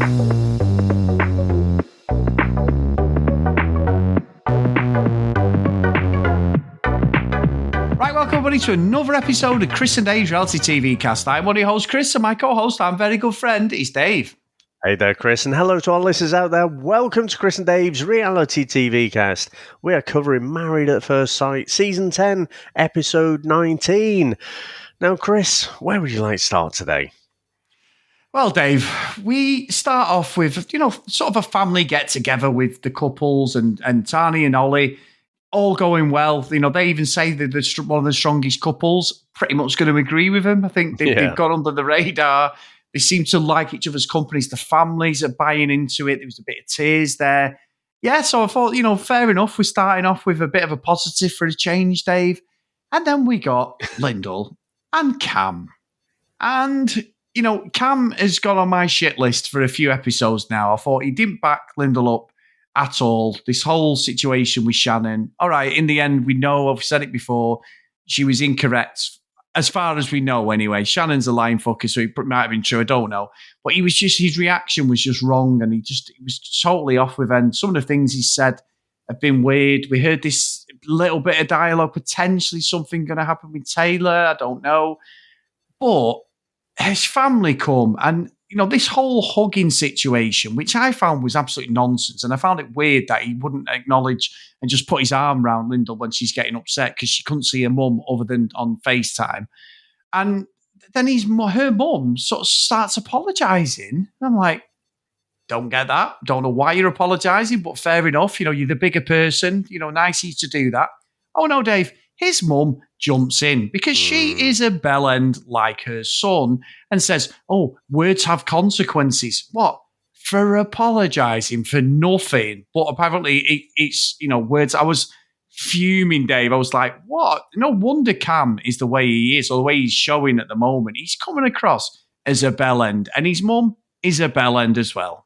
Right, welcome everybody to another episode of Chris and Dave's Reality TV Cast. I'm one of your hosts, Chris, and my co-host, our very good friend, is Dave. Hey there, Chris, and hello to our listeners out there. Welcome to Chris and Dave's Reality TV Cast. We are covering Married at First Sight, Season 10, Episode 19. Now, Chris, where would you like to start today? Well, Dave, we start off with, sort of a family get-together with the couples and Tani and Ollie, all going well. They even say that they're one of the strongest couples. Pretty much going to agree with them. I think they've gone under the radar. They seem to like each other's companies. The families are buying into it. There was a bit of tears there. Yeah, so I thought, fair enough. We're starting off with a bit of a positive for a change, Dave. And then we got Lyndall and Cam. And, Cam has gone on my shit list for a few episodes now. I thought he didn't back Lyndall up at all. This whole situation with Shannon. All right, in the end, we know, I've said it before, she was incorrect. As far as we know, anyway. Shannon's a lying fucker, so it might have been true. I don't know. But his reaction was just wrong, and he was totally off with it. And some of the things he said have been weird. We heard this little bit of dialogue, potentially something going to happen with Taylor. I don't know. But his family come, and, this whole hugging situation, which I found was absolute nonsense. And I found it weird that he wouldn't acknowledge and just put his arm around Lyndall when she's getting upset because she couldn't see her mum other than on FaceTime. And then her mum sort of starts apologising. And I'm like, don't get that. Don't know why you're apologising, but fair enough. You're the bigger person. Nice of you to do that. Oh, no, Dave. His mum jumps in because she is a bellend like her son and says, oh, words have consequences. What? For apologising for nothing. But apparently it's words. I was fuming, Dave. I was like, what? No wonder Cam is the way he is, or the way he's showing at the moment. He's coming across as a bellend, and his mum is a bellend as well.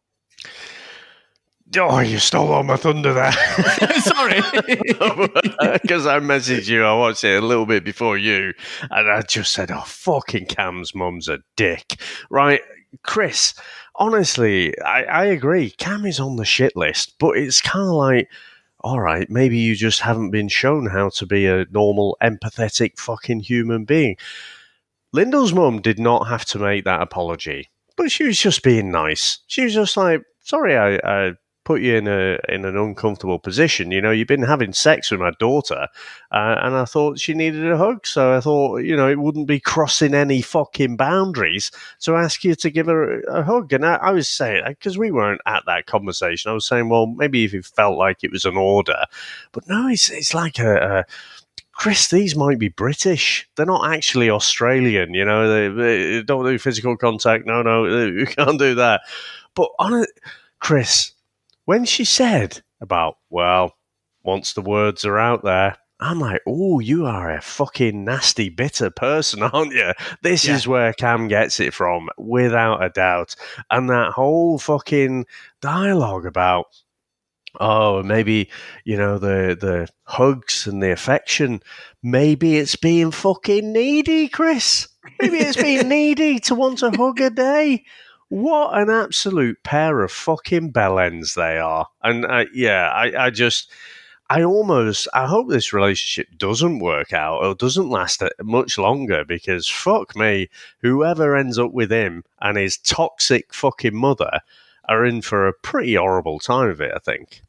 Oh, you stole all my thunder there. Sorry. Because I messaged you, I watched it a little bit before you, and I just said, oh, fucking Cam's mum's a dick. Right, Chris, honestly, I agree. Cam is on the shit list, but it's kind of like, all right, maybe you just haven't been shown how to be a normal, empathetic fucking human being. Lyndall's mum did not have to make that apology, but she was just being nice. She was just like, sorry, I put you in an uncomfortable position. You've been having sex with my daughter, and I thought she needed a hug, so I thought, it wouldn't be crossing any fucking boundaries to ask you to give her a hug. And I was saying, because we weren't at that conversation, I was saying, well, maybe if it felt like it was an order, but no, it's like Chris, these might be British. They're not actually Australian, they don't do physical contact. No, you can't do that. But Chris, when she said about, well, once the words are out there, I'm like, oh, you are a fucking nasty, bitter person, aren't you? This is where Cam gets it from, without a doubt. And that whole fucking dialogue about, oh, maybe, the hugs and the affection, maybe it's being fucking needy, Chris. Maybe it's being needy to want a hug a day. What an absolute pair of fucking bellends they are. And I hope this relationship doesn't work out or doesn't last much longer, because fuck me, whoever ends up with him and his toxic fucking mother are in for a pretty horrible time of it, I think.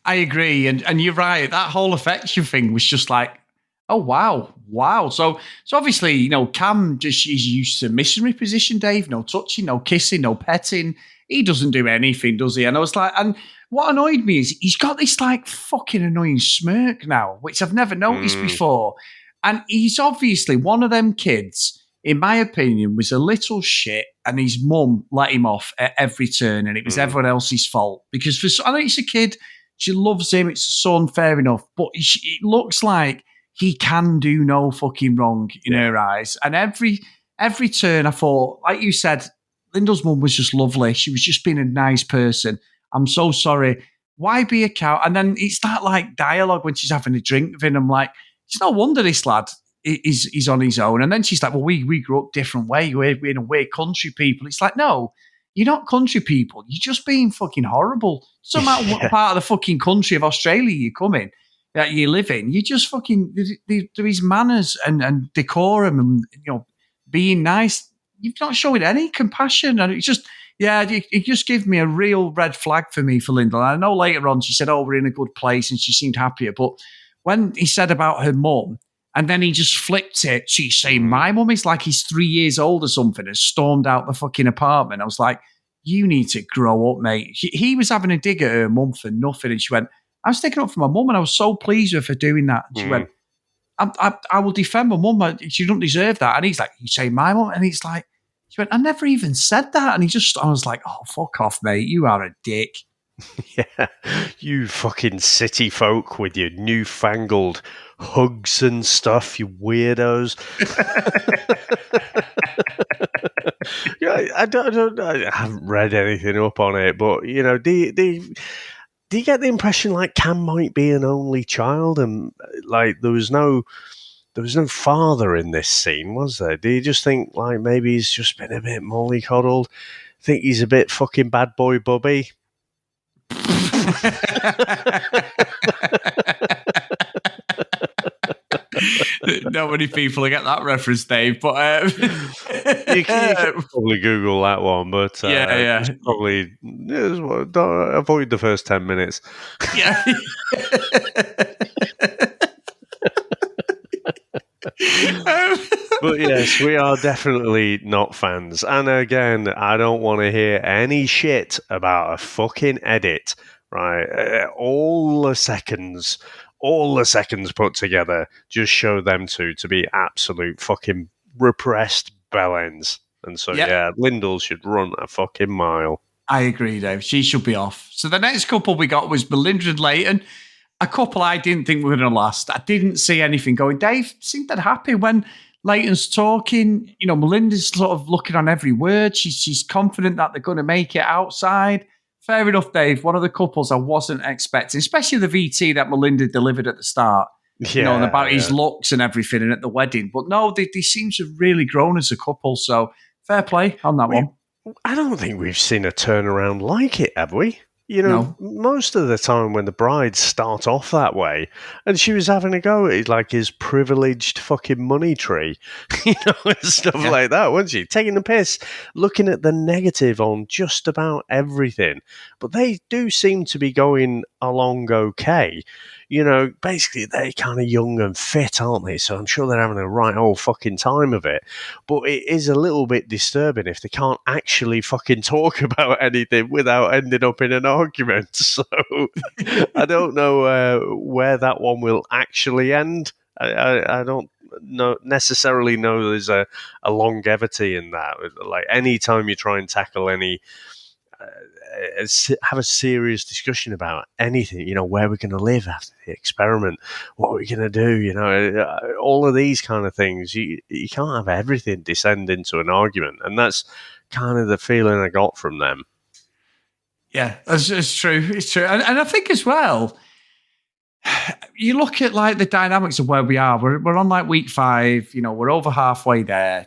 I agree. And you're right. That whole affection thing was just like, oh, wow. So obviously, Cam is used to missionary position, Dave. No touching, no kissing, no petting. He doesn't do anything, does he? And I was like, and what annoyed me is he's got this like fucking annoying smirk now, which I've never noticed before. And he's obviously one of them kids, in my opinion, was a little shit, and his mum let him off at every turn, and it was everyone else's fault. Because I know it's a kid, she loves him, it's a son, fair enough. But it looks like he can do no fucking wrong in her eyes. And every turn I thought, like you said, Lyndall's mum was just lovely. She was just being a nice person. I'm so sorry. Why be a cow? And then it's that like dialogue when she's having a drink with him. I'm like, it's no wonder this lad is on his own. And then she's like, well, we grew up different way. We're in a weird country, people. It's like, no, you're not country people. You're just being fucking horrible. No matter what part of the fucking country of Australia you come in, that you live in, you just fucking, there is manners and decorum and, being nice. You're not showing any compassion. And it's just, it just gave me a real red flag for me for Lyndall. I know later on she said, oh, we're in a good place, and she seemed happier. But when he said about her mum, and then he just flipped it, she's saying, my mum is like he's 3 years old or something, and stormed out the fucking apartment. I was like, you need to grow up, mate. He was having a dig at her mum for nothing. And she went, I was sticking up for my mum, and I was so pleased with her for doing that. And she went, I will defend my mum. She don't deserve that. And he's like, you say my mum? And he's like, she went, I never even said that. And I was like, oh, fuck off, mate. You are a dick. Yeah, you fucking city folk with your newfangled hugs and stuff, you weirdos. I haven't read anything up on it, but do you get the impression like Cam might be an only child, and like there was no father in this scene, was there? Do you just think like maybe he's just been a bit mollycoddled? Think he's a bit fucking bad boy Bubby? Not many people get that reference, Dave, but you can probably Google that one, but probably don't avoid the first 10 minutes. Yeah. But yes, we are definitely not fans. And again, I don't want to hear any shit about a fucking edit, right? All the seconds put together just show them two to be absolute fucking repressed bellends. And so, Lyndall should run a fucking mile. I agree, Dave. She should be off. So the next couple we got was Belinda and Leighton. A couple I didn't think were going to last. I didn't see anything going. Dave seemed that happy when Leighton's talking. Melinda's sort of looking on every word. She's confident that they're going to make it outside. Fair enough, Dave. One of the couples I wasn't expecting, especially the VT that Melinda delivered at the start. And about his looks and everything and at the wedding. But no, they seem to have really grown as a couple. So fair play on that one. I don't think we've seen a turnaround like it, have we? Most of the time when the brides start off that way, and she was having a go at like his privileged fucking money tree, and stuff like that, wasn't she? Taking the piss, looking at the negative on just about everything. But they do seem to be going along okay. Basically they're kind of young and fit, aren't they? So I'm sure they're having a right old fucking time of it. But it is a little bit disturbing if they can't actually fucking talk about anything without ending up in an argument. So I don't know where that one will actually end. I don't necessarily know there's a longevity in that. Like any time you try and tackle any have a serious discussion about anything, where we're going to live after the experiment, what we're going to do, all of these kind of things. You can't have everything descend into an argument, and that's kind of the feeling I got from them. Yeah, it's true. It's true. And I think as well, you look at like the dynamics of where we are. We're on like week 5, we're over halfway there.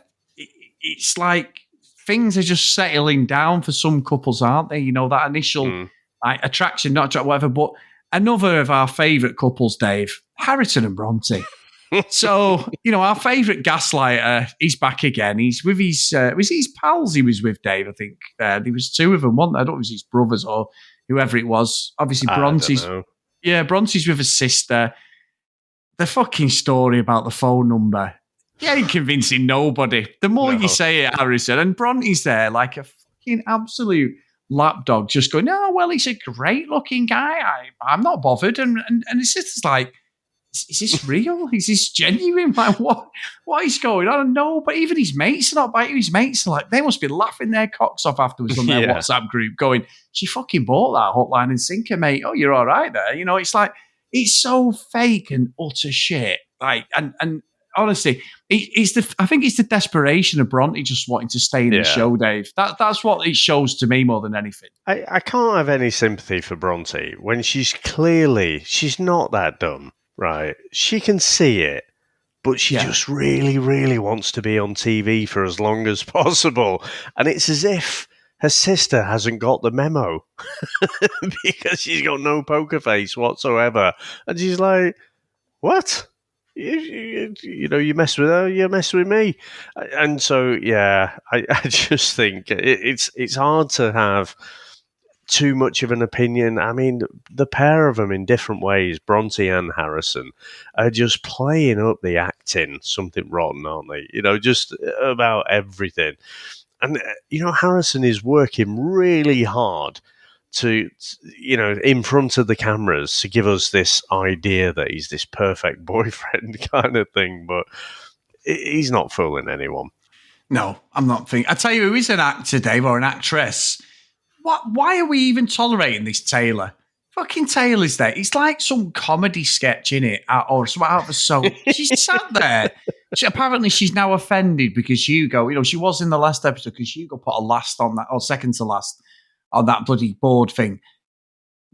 It's like things are just settling down for some couples, aren't they? That initial attraction, not attraction, whatever. But another of our favourite couples, Dave, Harrison and Bronte. So, our favourite gaslighter, he's back again. He's with his, was his pals he was with, Dave, I think. There was 2 of them, wasn't there? I don't know if it was his brothers or whoever it was. Obviously, Bronte's with his sister. The fucking story about the phone number. You ain't convincing nobody. The more you say it, Harrison, and Bronte's there like a fucking absolute lapdog, just going, oh, well, he's a great-looking guy. I'm not bothered. And his sister's like, is this real? Is this genuine? Like, what is going on? No, but even his mates are not biting. His mates are like, they must be laughing their cocks off afterwards on their WhatsApp group going, she fucking bought that hook, line and sinker, mate. Oh, you're all right there. It's like, it's so fake and utter shit. Like, and honestly, I think it's the desperation of Bronte just wanting to stay in the show, Dave. That's what it shows to me more than anything. I can't have any sympathy for Bronte when she's not that dumb, right? She can see it, but she just really, really wants to be on TV for as long as possible. And it's as if her sister hasn't got the memo because she's got no poker face whatsoever. And she's like, what? You mess with her, you mess with me. And so, yeah, I just think it's hard to have too much of an opinion. I mean, the pair of them in different ways, Bronte and Harrison, are just playing up the acting something rotten, aren't they? Just about everything. And, Harrison is working really hard to, in front of the cameras to give us this idea that he's this perfect boyfriend kind of thing, but he's not fooling anyone. No, I'm not thinking. I tell you who is an actor, Dave, or an actress. Why are we even tolerating this Taylor? Fucking Taylor's there. It's like some comedy sketch in it, or something out of a soap. She's sat there. Apparently, she's now offended because Hugo. She was in the last episode because Hugo put a last on that, or second to last on that bloody board thing.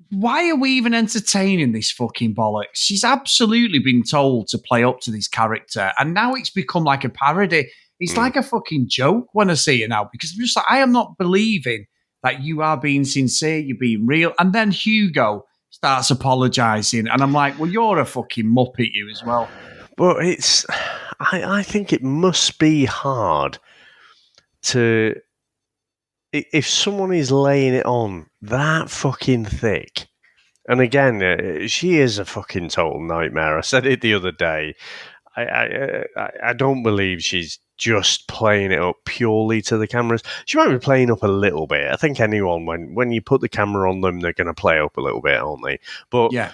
Why are we even entertaining this fucking bollocks? She's absolutely been told to play up to this character, and now it's become like a parody. It's like a fucking joke when I see it now, because I'm just like, I am not believing that you are being sincere, you're being real. And then Hugo starts apologising, and I'm like, well, you're a fucking muppet, you as well. But I think it must be hard to, if someone is laying it on that fucking thick, and again, she is a fucking total nightmare. I said it the other day. I don't believe she's just playing it up purely to the cameras. She might be playing up a little bit. I think anyone, when you put the camera on them, they're going to play up a little bit, aren't they? But yeah,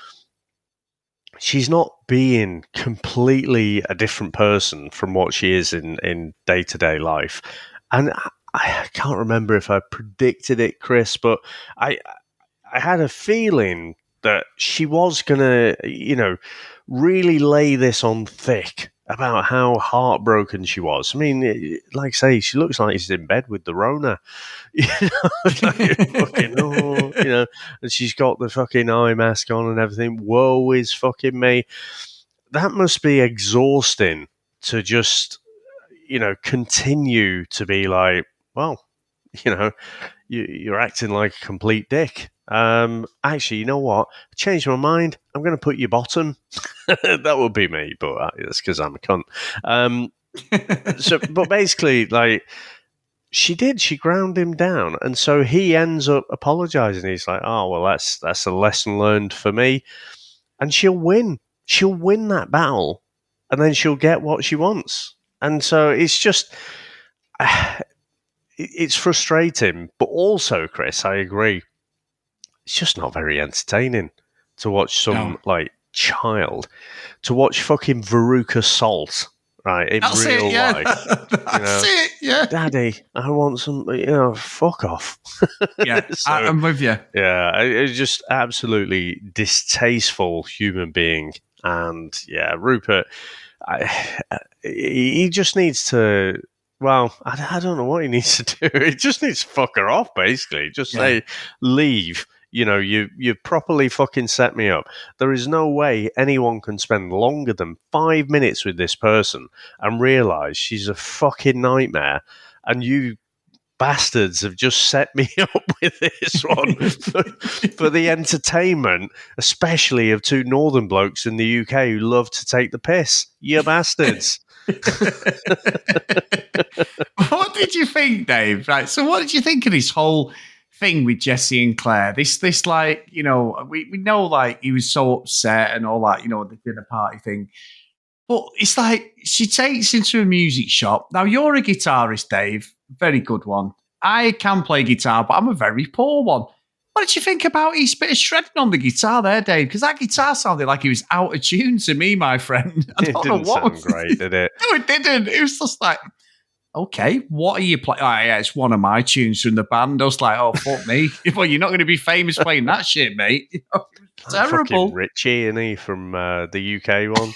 she's not being completely a different person from what she is in day-to-day life. And I can't remember if I predicted it, Chris, but I had a feeling that she was going to, really lay this on thick about how heartbroken she was. I mean, like I say, she looks like she's in bed with the Rona. And she's got the fucking eye mask on and everything. Woe is fucking me. That must be exhausting to just, continue to be like, well, you're acting like a complete dick. Actually, you know what? I changed my mind. I'm going to put you bottom. That would be me, but that's because I'm a cunt. But basically, like, she ground him down, and so he ends up apologizing. He's like, "Oh, well, that's a lesson learned for me," and she'll win. She'll win that battle, and then she'll get what she wants. And so it's just. It's frustrating, but also, Chris, I agree. It's just not very entertaining to watch some child, to watch fucking Veruca Salt, right, in that's real life. That's it, yeah. Daddy, I want some, fuck off. Yeah, so, I'm with you. Yeah, it's just absolutely distasteful human being. And yeah, Rupert, he just needs to. Well, I don't know what he needs to do. He just needs to fuck her off, basically. Just say, leave. You've properly fucking set me up. There is no way anyone can spend longer than 5 minutes with this person and realise she's a fucking nightmare. And you bastards have just set me up with this one for the entertainment, especially of two northern blokes in the UK who love to take the piss. You bastards. What did you think, Dave? Right. So, what did you think of this whole thing with Jesse and Claire? This like, we know like he was so upset and all that, the dinner party thing. But it's like she takes him to a music shop. Now, you're a guitarist, Dave. Very good one. I can play guitar, but I'm a very poor one. What did you think about his bit of shredding on the guitar there, Dave? Because that guitar sounded like he was out of tune to me, my friend. It didn't sound great, did it? No, it didn't. It was just like, okay, what are you playing? Oh, yeah, it's one of my tunes from the band. I was like, oh, fuck me. Well, you're not going to be famous playing that shit, mate. Terrible. Fucking Richie, isn't he, from the UK one?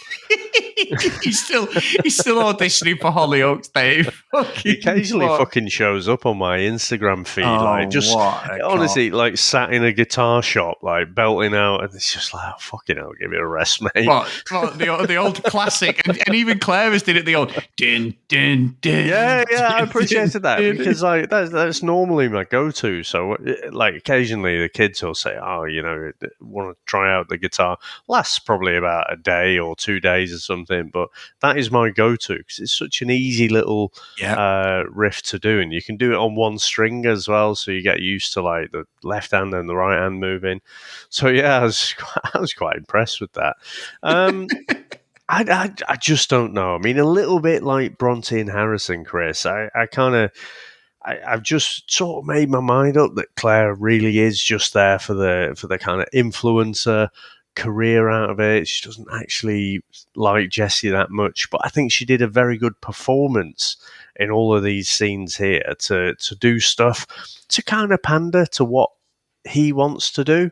he's still auditioning for Hollyoaks, Dave. He occasionally fucking shows up on my Instagram feed, honestly, like sat in a guitar shop, like belting out, and it's just like, oh, fucking hell, give me a rest, mate. Well, the old classic, and even Claire was did it. The old din din din. Yeah, I appreciated that because like that's normally my go-to. So like occasionally the kids will say, "Oh, want to try out the guitar." Lasts probably about a day or 2 days or something, but that is my go-to because it's such an easy little riff to do, and you can do it on one string as well, so you get used to like the left hand and the right hand moving. So yeah, I was quite impressed with that. I just don't know. I mean, a little bit like Bronte and Harrison, Chris. I've just sort of made my mind up that Claire really is just there for the kind of influencer career out of it. She doesn't actually like Jesse that much, but I think she did a very good performance in all of these scenes here to do stuff to kind of pander to what he wants to do,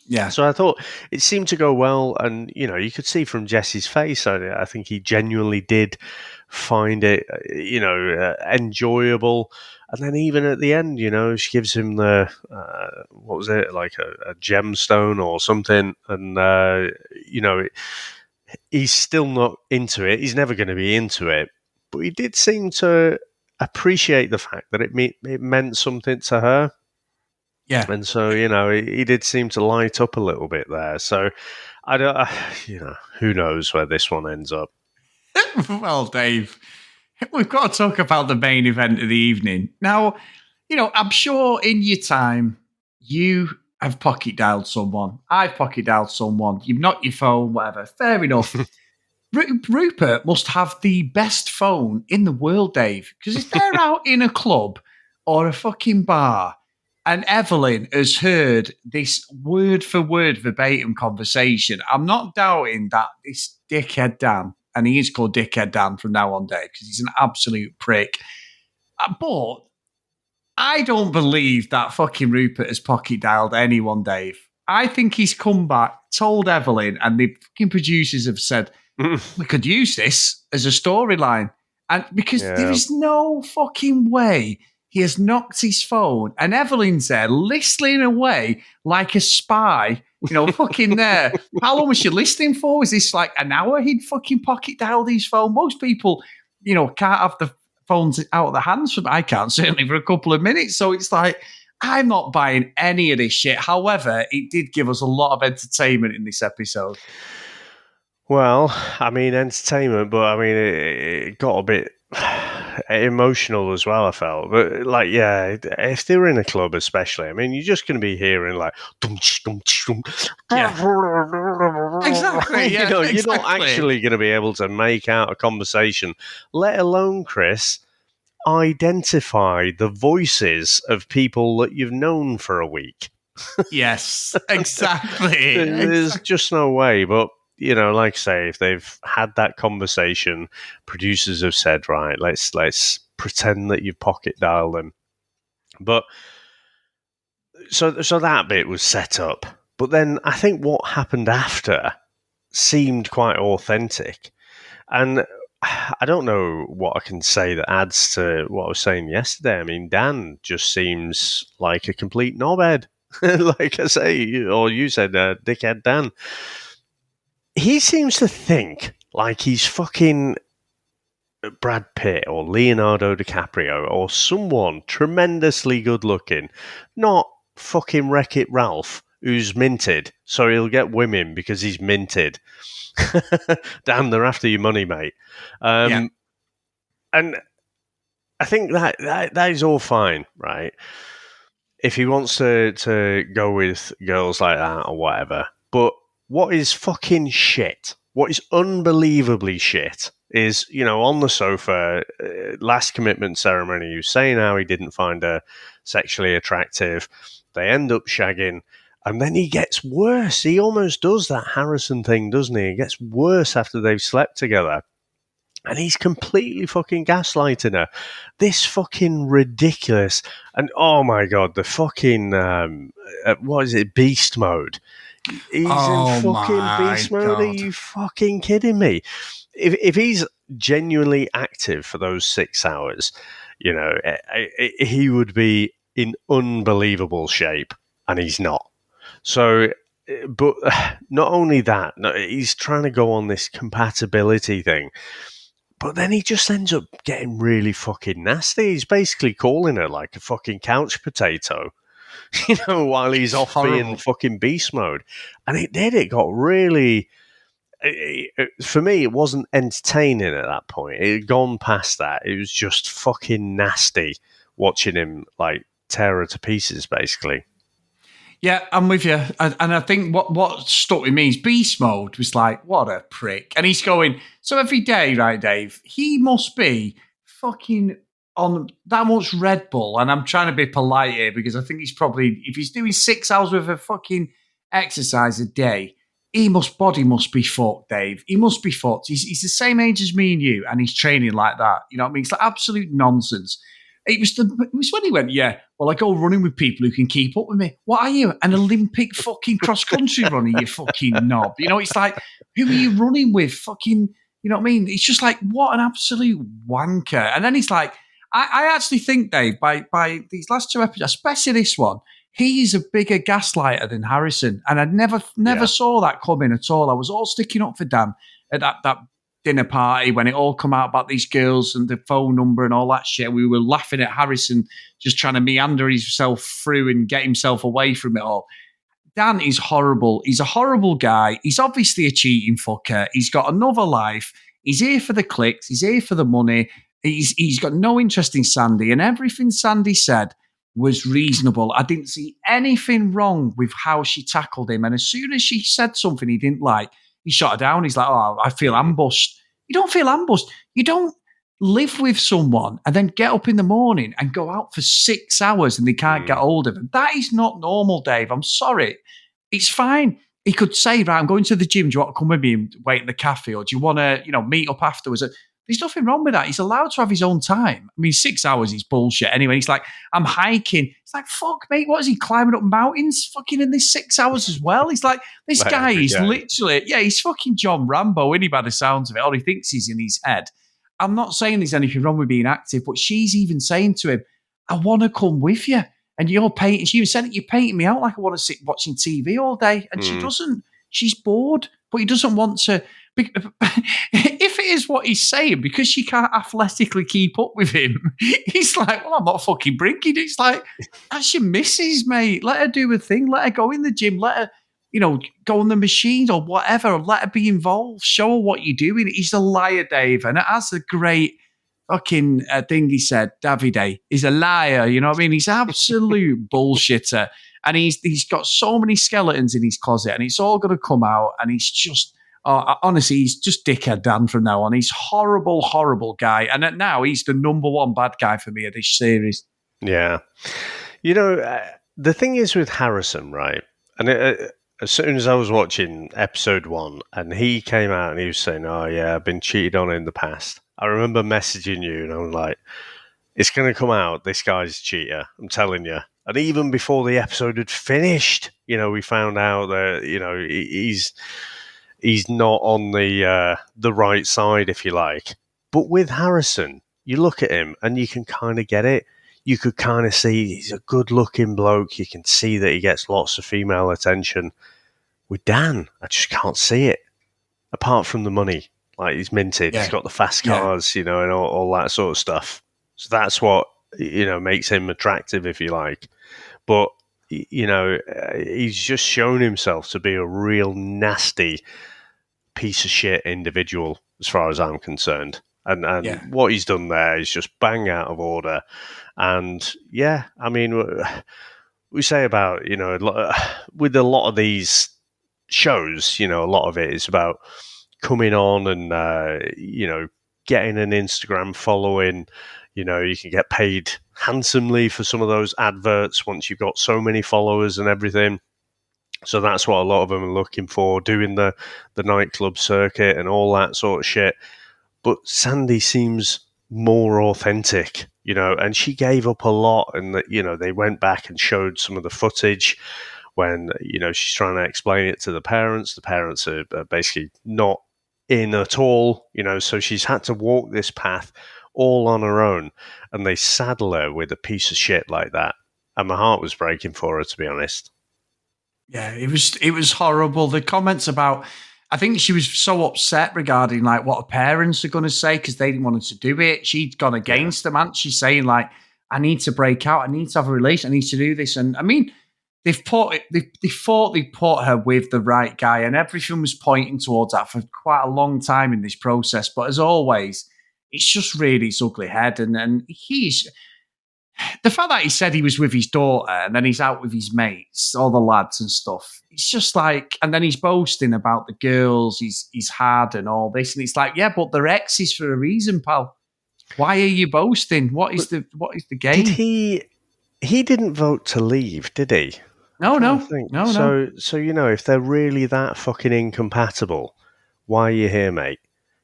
Yeah. So I thought it seemed to go well, and you could see from Jesse's face, I think he genuinely did find it, enjoyable. And then even at the end, she gives him the what was it, like a gemstone or something, and he's still not into it. He's never going to be into it, but he did seem to appreciate the fact that it meant something to her. Yeah. And so, he did seem to light up a little bit there. So, I don't, who knows where this one ends up. Well, Dave, we've got to talk about the main event of the evening. Now, I'm sure in your time, you have pocket dialed someone. I've pocket dialed someone. You've knocked your phone, whatever. Fair enough. Rupert must have the best phone in the world, Dave, because if they're out in a club or a fucking bar, and Evelyn has heard this word for word verbatim conversation, I'm not doubting that this dickhead Dan, and he is called Dickhead Dan from now on, Dave, because he's an absolute prick. But I don't believe that fucking Rupert has pocket dialed anyone, Dave. I think he's come back, told Evelyn, and the fucking producers have said, we could use this as a storyline. And because there is no fucking way he has knocked his phone, and Evelyn's there listening away like a spy, fucking there. How long was she listening for? Was this like an hour he'd fucking pocket dialed his phone? Most people, can't have the phones out of their hands. I can't, certainly for a couple of minutes. So it's like, I'm not buying any of this shit. However, it did give us a lot of entertainment in this episode. Well, I mean, entertainment, but I mean, it got a bit emotional as well, I felt. But if they were in a club especially, I mean, you're just going to be hearing like exactly, you're not actually going to be able to make out a conversation, let alone, Chris, identify the voices of people that you've known for a week. Yes, exactly. There's just no way. But like I say, if they've had that conversation, producers have said, right, let's pretend that you've pocket dialed them. But so that bit was set up. But then I think what happened after seemed quite authentic. And I don't know what I can say that adds to what I was saying yesterday. I mean, Dan just seems like a complete knobhead. Like I say, or you said, dickhead Dan. He seems to think like he's fucking Brad Pitt or Leonardo DiCaprio or someone tremendously good looking, not fucking Wreck-It Ralph, who's minted, so he'll get women because he's minted. Damn, they're after your money, mate. And I think that is all fine, right? If he wants to go with girls like that or whatever. But what is fucking shit, what is unbelievably shit, is, on the sofa, last commitment ceremony, he was saying how he didn't find her sexually attractive. They end up shagging, and then he gets worse. He almost does that Harrison thing, doesn't he? He gets worse after they've slept together. And he's completely fucking gaslighting her. This fucking ridiculous. And oh my God, the fucking, what is it, beast mode. He's in Oh fucking my beast mode. Are God. you fucking kidding me? If he's genuinely active for those 6 hours, he would be in unbelievable shape, and he's not. So, but not only that, no, he's trying to go on this compatibility thing, but then he just ends up getting really fucking nasty. He's basically calling her like a fucking couch potato, while he's off being Horrible. fucking beast mode. And it got really. For me, it wasn't entertaining at that point. It had gone past that. It was just fucking nasty watching him like tear her to pieces, basically. Yeah, I'm with you. And I think what stuck with me is beast mode was like, what a prick. And he's going, so every day, right, Dave, he must be fucking on that much Red Bull. And I'm trying to be polite here because I think he's probably, if he's doing 6 hours worth of fucking exercise a day, body must be fucked, Dave. He must be fucked. He's the same age as me and you, and he's training like that. You know what I mean? It's like absolute nonsense. It was when he went, yeah, well, I go running with people who can keep up with me. What are you? An Olympic fucking cross-country runner, you fucking knob. It's like, who are you running with? Fucking, you know what I mean? It's just like, what an absolute wanker. And then he's like, I actually think, Dave, by these last two episodes, especially this one, he's a bigger gaslighter than Harrison. And I never saw that coming at all. I was all sticking up for Dan at that dinner party when it all come out about these girls and the phone number and all that shit. We were laughing at Harrison just trying to meander himself through and get himself away from it all. Dan is horrible. He's a horrible guy. He's obviously a cheating fucker. He's got another life. He's here for the clicks. He's here for the money. He's got no interest in Sandy, and everything Sandy said was reasonable. I didn't see anything wrong with how she tackled him. And as soon as she said something he didn't like, he shot her down. He's like, oh, I feel ambushed. You don't feel ambushed. You don't live with someone and then get up in the morning and go out for 6 hours and they can't get hold of him. That is not normal, Dave. I'm sorry. It's fine. He could say, right, I'm going to the gym. Do you want to come with me and wait in the cafe? Or do you want to, meet up afterwards? There's nothing wrong with that. He's allowed to have his own time. I mean, 6 hours is bullshit. Anyway, he's like, I'm hiking. It's like, fuck, mate, what is he climbing up mountains fucking in this 6 hours as well? He's like, this guy is literally, he's fucking John Rambo, isn't he, by the sounds of it? Or he thinks he's in his head. I'm not saying there's anything wrong with being active, but she's even saying to him, I want to come with you. And you're painting, she even said you're painting me out like I want to sit watching TV all day. And she doesn't. She's bored, but he doesn't want to. If it is what he's saying, because she can't athletically keep up with him, he's like, well, I'm not fucking bringing it. It's like, that's your missus, mate. Let her do a thing. Let her go in the gym. Let her, go on the machines or whatever. Let her be involved. Show her what you're doing. He's a liar, Dave. And that's a great fucking thing he said, Davide. He's a liar. You know what I mean? He's absolute bullshitter. And he's got so many skeletons in his closet and it's all going to come out. And he's just, honestly, he's just dickhead Dan from now on. He's horrible, horrible guy. And now he's the number one bad guy for me of this series. Yeah. The thing is with Harrison, right? And as soon as I was watching episode 1 and he came out and he was saying, oh, yeah, I've been cheated on in the past. I remember messaging you and I was like, it's going to come out. This guy's a cheater. I'm telling you. And even before the episode had finished, we found out that, he's not on the right side, if you like. But with Harrison, you look at him and you can kind of get it. You could kind of see he's a good-looking bloke. You can see that he gets lots of female attention. With Dan, I just can't see it. Apart from the money. Like, he's minted. Yeah. He's got the fast cars, and all that sort of stuff. So that's what, makes him attractive, if you like. But, he's just shown himself to be a real nasty piece of shit individual as far as I'm concerned. And what he's done there is just bang out of order. And I mean, we say about, with a lot of these shows, a lot of it is about coming on and, getting an Instagram following. You can get paid handsomely for some of those adverts once you've got so many followers and everything. So that's what a lot of them are looking for, doing the nightclub circuit and all that sort of shit. But Sandy seems more authentic, and she gave up a lot. And, they went back and showed some of the footage when, she's trying to explain it to the parents. The parents are basically not in at all, so she's had to walk this path all on her own, and they saddle her with a piece of shit like that. And my heart was breaking for her, to be honest. Yeah, it was horrible. The comments about, I think she was so upset regarding like what her parents are going to say because they didn't want her to do it. She'd gone against them, and she's saying like, I need to break out. I need to have a relation. I need to do this. And I mean, they thought they put her with the right guy, and everything was pointing towards that for quite a long time in this process. But as always, it's just really its ugly head. And he's, the fact that he said he was with his daughter and then he's out with his mates, all the lads and stuff, it's just like, and then he's boasting about the girls he's had and all this. And it's like, yeah, but they're exes for a reason, pal. Why are you boasting? What is the game? He didn't vote to leave, did he? No. So if they're really that fucking incompatible, why are you here, mate?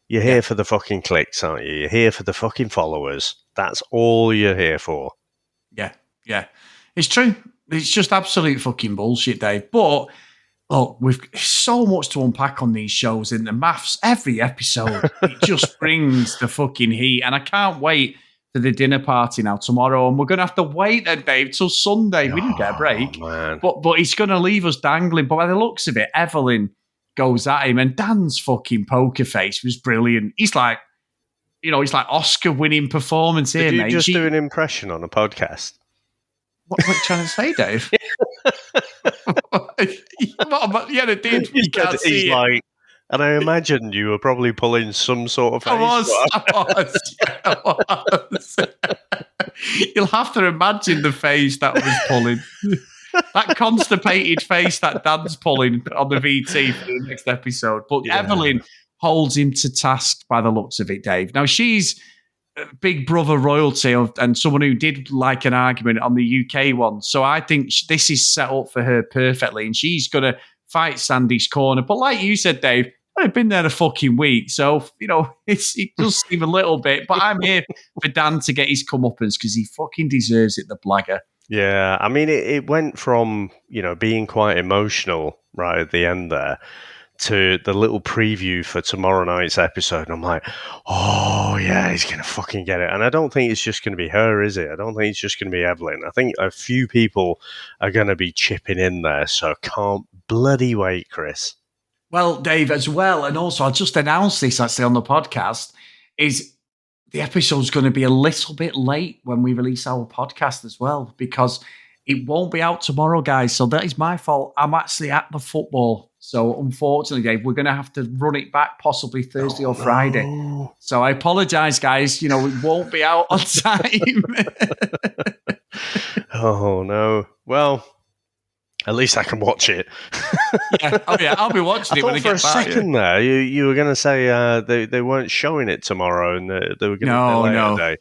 You're here for the fucking clicks, aren't you? You're here for the fucking followers. That's all you're here for. Yeah. It's true. It's just absolute fucking bullshit, Dave. But look, we've so much to unpack on these shows. In the maths, every episode, it just brings the fucking heat. And I can't wait for the dinner party now tomorrow. And we're going to have to wait then, Dave, till Sunday. We didn't get a break. Man. But he's going to leave us dangling. But by the looks of it, Evelyn goes at him. And Dan's fucking poker face was brilliant. He's like, he's like Oscar-winning performance here, mate. Did you just do an impression on a podcast? What are you trying to say, Dave? I did. You can't see it. Like, and I imagined you were probably pulling some sort of face. I was. You'll have to imagine the face that was pulling. That constipated face that Dan's pulling on the VT for the next episode. But Evelyn holds him to task by the looks of it, Dave. Now, she's Big Brother royalty and someone who did like an argument on the UK one. So I think this is set up for her perfectly, and she's going to fight Sandy's corner. But like you said, Dave, I've been there a fucking week. So, it does seem a little bit, but I'm here for Dan to get his comeuppance because he fucking deserves it, the blagger. Yeah, I mean, it went from, being quite emotional right at the end there to the little preview for tomorrow night's episode. And I'm like, oh, yeah, he's going to fucking get it. And I don't think it's just going to be her, is it? I don't think it's just going to be Evelyn. I think a few people are going to be chipping in there. So can't bloody wait, Chris. Well, Dave, as well, and also I'll just announce this actually on the podcast, is the episode's going to be a little bit late when we release our podcast as well, because it won't be out tomorrow, guys. So that is my fault. I'm actually at the football. So unfortunately, Dave, we're going to have to run it back possibly Thursday or Friday. No. So I apologize, guys. It won't be out on time. Oh, no. Well, at least I can watch it. I'll be watching it when I get back. For a second there, you were going to say they weren't showing it tomorrow and they were going to delay it a day.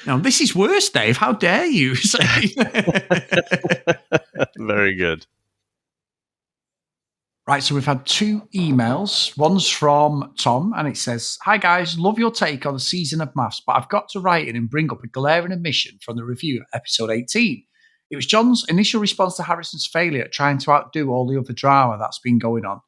No, this is worse, Dave. How dare you? Very good. Right, so we've had 2 emails. One's from Tom, and it says, "Hi guys, love your take on the season of maths, but I've got to write in and bring up a glaring omission from the review of episode 18. It was John's initial response to Harrison's failure at trying to outdo all the other drama that's been going on.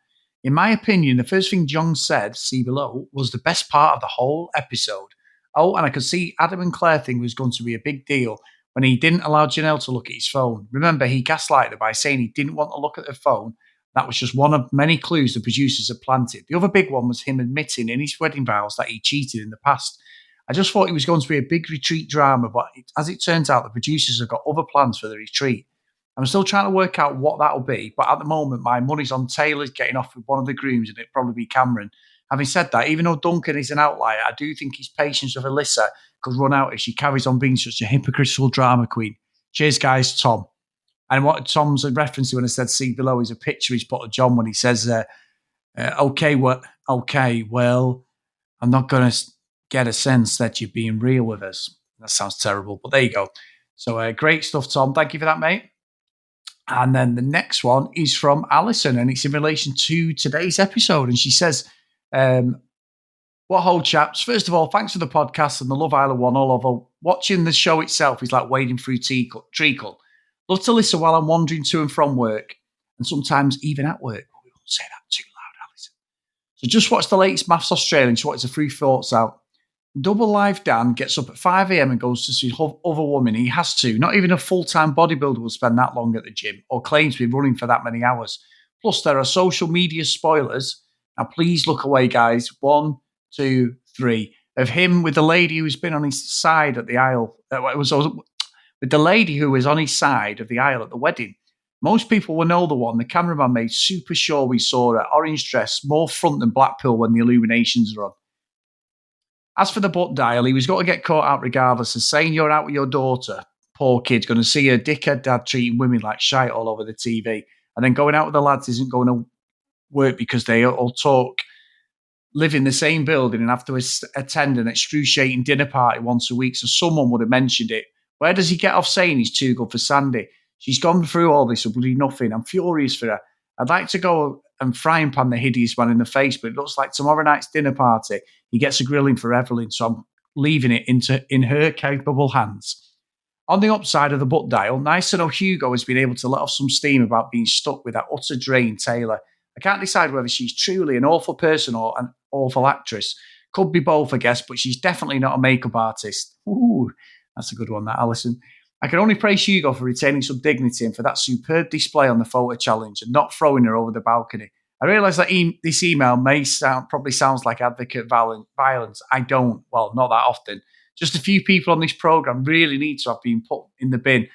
In my opinion, the first thing John said, see below, was the best part of the whole episode. Oh, and I could see Adam and Claire thing was going to be a big deal when he didn't allow Janelle to look at his phone. Remember, he gaslighted her by saying he didn't want to look at her phone. That was just one of many clues the producers had planted. The other big one was him admitting in his wedding vows that he cheated in the past. I just thought it was going to be a big retreat drama, but as it turns out, the producers have got other plans for the retreat. I'm still trying to work out what that'll be, but at the moment, my money's on Taylor getting off with one of the grooms, and it'll probably be Cameron. Having said that, even though Duncan is an outlier, I do think his patience with Alyssa could run out if she carries on being such a hypocritical drama queen. Cheers, guys, Tom." And what Tom's referencing when I said see below is a picture he's put of John when he says, okay, well, I'm not going to get a sense that you're being real with us. That sounds terrible, but there you go. So great stuff, Tom. Thank you for that, mate. And then the next one is from Alison, and it's in relation to today's episode. And she says, what ho, chaps. First of all, thanks for the podcast and the Love Island one all over. Watching the show itself is like wading through treacle. Love to listen while I'm wandering to and from work. and sometimes even at work. But we won't say that too loud, Alison. So just watch the latest Maths Australian to watch the free thoughts out. Double Live Dan gets up at 5 a.m. and goes to see other women. He has to. Not even a full-time bodybuilder will spend that long at the gym or claim to be running for that many hours. Plus, there are social media spoilers. Now, please look away, guys. 1, 2, 3. Of him with the lady who's been on his side at the aisle. With the lady who was on his side of the aisle at the wedding. Most people will know the one. The cameraman made super sure we saw her. Orange dress, more front than Blackpool when the illuminations are on. As for the butt dial, he was going to get caught out regardless of saying you're out with your daughter. Poor kid's going to see her dickhead dad treating women like shite all over the TV. And then going out with the lads isn't going to work because they all live in the same building and have to attend an excruciating dinner party once a week. So someone would have mentioned it. Where does he get off saying he's too good for Sandy? She's gone through all this for bloody nothing. I'm furious for her. I'd like to go and frying pan the hideous man in the face, but it looks like tomorrow night's dinner party, he gets a grilling for Evelyn, so I'm leaving it in her capable hands. On the upside of the butt dial, nice to know Hugo has been able to let off some steam about being stuck with that utter drain Taylor. I can't decide whether she's truly an awful person or an awful actress. Could be both, I guess, but she's definitely not a makeup artist. Ooh, that's a good one, that, Alison. I can only praise Hugo for retaining some dignity and for that superb display on the photo challenge and not throwing her over the balcony. I realise that this email probably sounds like advocate violence. I don't. Well, not that often. Just a few people on this programme really need to have been put in the bin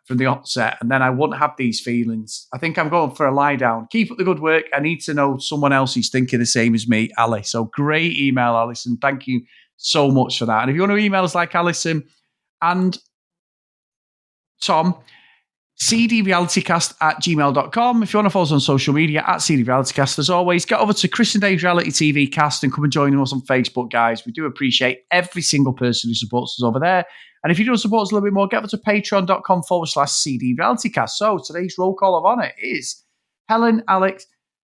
from the outset, and then I wouldn't have these feelings. I think I'm going for a lie down. Keep up the good work. I need to know someone else who's thinking the same as me, Ali. So great email, Alison. Thank you so much for that. And if you want to email us like Alison and Tom, cdrealitycast@gmail.com. If you want to follow us on social media, @cdrealitycast. As always, get over to Chris and Dave's Reality TV Cast and come and join us on Facebook, guys. We do appreciate every single person who supports us over there. And if you do support us a little bit more, get over to patreon.com/cdrealitycast. So today's roll call of honour is Helen, Alex,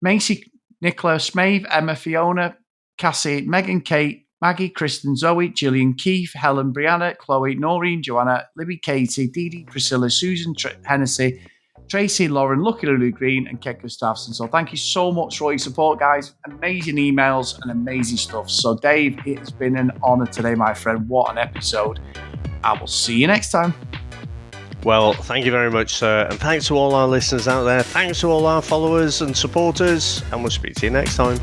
Macy, Nicholas, Maeve, Emma, Fiona, Cassie, Megan, Kate, Maggie, Kristen, Zoe, Gillian, Keith, Helen, Brianna, Chloe, Noreen, Joanna, Libby, Katie, Dee Dee, Priscilla, Susan, Hennessy, Tracy, Lauren, Lucky Lulu Green, and Ked Gustafson. So thank you so much for all your support, guys. Amazing emails and amazing stuff. So Dave, it has been an honour today, my friend. What an episode. I will see you next time. Well, thank you very much, sir. And thanks to all our listeners out there. Thanks to all our followers and supporters. And we'll speak to you next time.